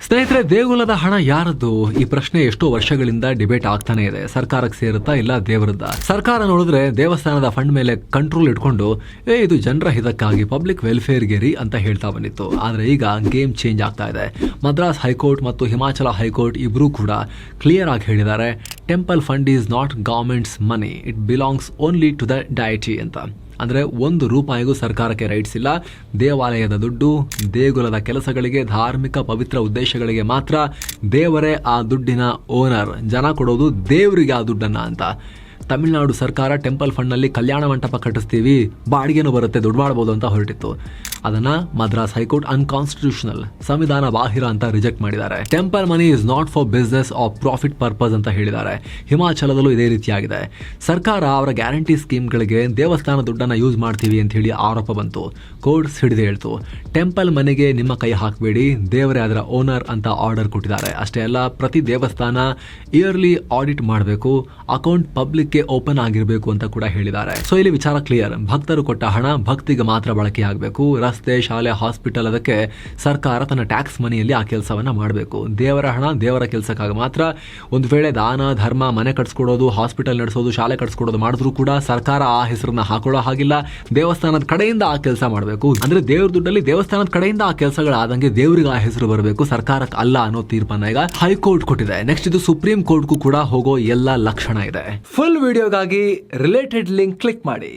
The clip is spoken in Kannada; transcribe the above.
ಸ್ನೇಹಿತರೆ, ದೇಗುಲದ ಹಣ ಯಾರದ್ದು? ಈ ಪ್ರಶ್ನೆ ಎಷ್ಟೋ ವರ್ಷಗಳಿಂದ ಡಿಬೇಟ್ ಆಗ್ತಾನೆ ಇದೆ. ಸರ್ಕಾರಕ್ಕೆ ಸೇರುತ್ತಾ ಇಲ್ಲ ದೇವರದ್ದ? ಸರ್ಕಾರ ನೋಡಿದ್ರೆ ದೇವಸ್ಥಾನದ ಫಂಡ್ ಮೇಲೆ ಕಂಟ್ರೋಲ್ ಇಟ್ಕೊಂಡು ಇದು ಜನರ ಹಿತಕ್ಕಾಗಿ ಪಬ್ಲಿಕ್ ವೆಲ್ಫೇರ್ಗೆ ಅಂತ ಹೇಳ್ತಾ ಬಂದಿತ್ತು. ಆದ್ರೆ ಈಗ ಗೇಮ್ ಚೇಂಜ್ ಆಗ್ತಾ ಇದೆ. ಮದ್ರಾಸ್ ಹೈಕೋರ್ಟ್ ಮತ್ತು ಹಿಮಾಚಲ ಹೈಕೋರ್ಟ್ ಇಬ್ರು ಕೂಡ ಕ್ಲಿಯರ್ ಆಗಿ ಹೇಳಿದ್ದಾರೆ, temple fund is not government's money, it belongs only to the deity ಅಂತ. ಅಂದರೆ ₹1 ಸರ್ಕಾರಕ್ಕೆ ರೈಟ್ಸ್ ಇಲ್ಲ. ದೇವಾಲಯದ ದುಡ್ಡು ದೇಗುಲದ ಕೆಲಸಗಳಿಗೆ, ಧಾರ್ಮಿಕ ಪವಿತ್ರ ಉದ್ದೇಶಗಳಿಗೆ ಮಾತ್ರ. ದೇವರೇ ಆ ದುಡ್ಡಿನ ಓನರ್. ಜನ ಕೊಡೋದು ದೇವರಿಗೆ ಆ ದುಡ್ಡನ್ನು ಅಂತ. ತಮಿಳುನಾಡು ಸರ್ಕಾರ ಟೆಂಪಲ್ ಫಂಡ್ನಲ್ಲಿ ಕಲ್ಯಾಣ ಮಂಟಪ ಕಟ್ಟಿಸ್ತೀವಿ, ಬಾಡಿಗೆನೂ ಬರುತ್ತೆ, ದುಡ್ಡು ಮಾಡ್ಬೋದು ಅಂತ ಹೊರಟಿತ್ತು. ಅದನ್ನ ಮದ್ರಾಸ್ ಹೈಕೋರ್ಟ್ ಅನ್ಕಾನ್ಸ್ಟಿಟ್ಯೂಷನಲ್, ಸಂವಿಧಾನ ಬಾಹಿರ ಅಂತ ರಿಜೆಕ್ಟ್ ಮಾಡಿದ್ದಾರೆ. Temple money is not for business or profit purpose ಅಂತ ಹೇಳಿದ್ದಾರೆ. ಹಿಮಾಚಲದಲ್ಲೂ ಇದೇ ರೀತಿಯಾಗಿದೆ. ಸರ್ಕಾರ ಅವರ ಗ್ಯಾರಂಟಿ ಸ್ಕೀಮ್ಗಳಿಗೆ ದೇವಸ್ಥಾನ ದುಡ್ಡನ್ನು ಯೂಸ್ ಮಾಡ್ತೀವಿ ಅಂತ ಹೇಳಿ ಆರೋಪ ಬಂತು. ಕೋರ್ಟ್ಸ್ ಹಿಡಿದು ಹೇಳ್ತು, ಟೆಂಪಲ್ ಮನೆಗೆ ನಿಮ್ಮ ಕೈ ಹಾಕಬೇಡಿ, ದೇವರೇ ಅದರ ಓನರ್ ಅಂತ ಆರ್ಡರ್ ಕೊಟ್ಟಿದ್ದಾರೆ. ಅಷ್ಟೇ ಅಲ್ಲ, ಪ್ರತಿ ದೇವಸ್ಥಾನ ಇಯರ್ಲಿ ಆಡಿಟ್ ಮಾಡಬೇಕು, ಅಕೌಂಟ್ ಪಬ್ಲಿಕ್ ಓಪನ್ ಆಗಿರಬೇಕು ಅಂತ ಕೂಡ ಹೇಳಿದ್ದಾರೆ. ಸೊ ಇಲ್ಲಿ ವಿಚಾರ ಕ್ಲಿಯರ್. ಭಕ್ತರು ಕೊಟ್ಟ ಹಣ ಭಕ್ತಿಗೆ ಮಾತ್ರ ಬಳಕೆ ಆಗಬೇಕು. ರಸ್ತೆ, ಶಾಲೆ, ಹಾಸ್ಪಿಟಲ್ ಅದಕ್ಕೆ ಸರ್ಕಾರ ತನ್ನ ಟ್ಯಾಕ್ಸ್ ಮನಿಯಲ್ಲಿ ಆ ಕೆಲಸವನ್ನ ಮಾಡಬೇಕು. ದೇವರ ಹಣ ದೇವರ ಕೆಲಸಕ್ಕಾಗಿ ಮಾತ್ರ. ಒಂದು ವೇಳೆ ದಾನ ಧರ್ಮ, ಮನೆ ಕಟ್ಸ್ಕೊಡೋದು, ಹಾಸ್ಪಿಟಲ್ ನಡೆಸೋದು, ಶಾಲೆ ಕಟ್ಸ್ಕೊಡೋದು ಮಾಡಿದ್ರು ಕೂಡ ಸರ್ಕಾರ ಆ ಹೆಸರನ್ನ ಹಾಕೊಳ್ಳೋ ಹಾಗಿಲ್ಲ. ದೇವಸ್ಥಾನದ ಕಡೆಯಿಂದ ಆ ಕೆಲಸ ಮಾಡಬೇಕು. ಅಂದ್ರೆ ದೇವ್ರ ದುಡ್ಡಲ್ಲಿ ದೇವಸ್ಥಾನದ ಕಡೆಯಿಂದ ಆ ಕೆಲಸಗಳಾದಂಗೆ ದೇವರಿಗೆ ಆ ಹೆಸರು ಬರಬೇಕು, ಸರ್ಕಾರಕ್ಕೆ ಅಲ್ಲ ಅನ್ನೋ ತೀರ್ಪನ್ನ ಈಗ ಹೈಕೋರ್ಟ್ ಕೊಟ್ಟಿದೆ. ನೆಕ್ಸ್ಟ್ ಇದು ಸುಪ್ರೀಂ ಕೋರ್ಟ್ಗೂ ಕೂಡ ಹೋಗೋ ಎಲ್ಲ ಲಕ್ಷಣ ಇದೆ. ಫುಲ್ ವಿಡಿಯೋಗಾಗಿ ರಿಲೇಟೆಡ್ ಲಿಂಕ್ ಕ್ಲಿಕ್ ಮಾಡಿ.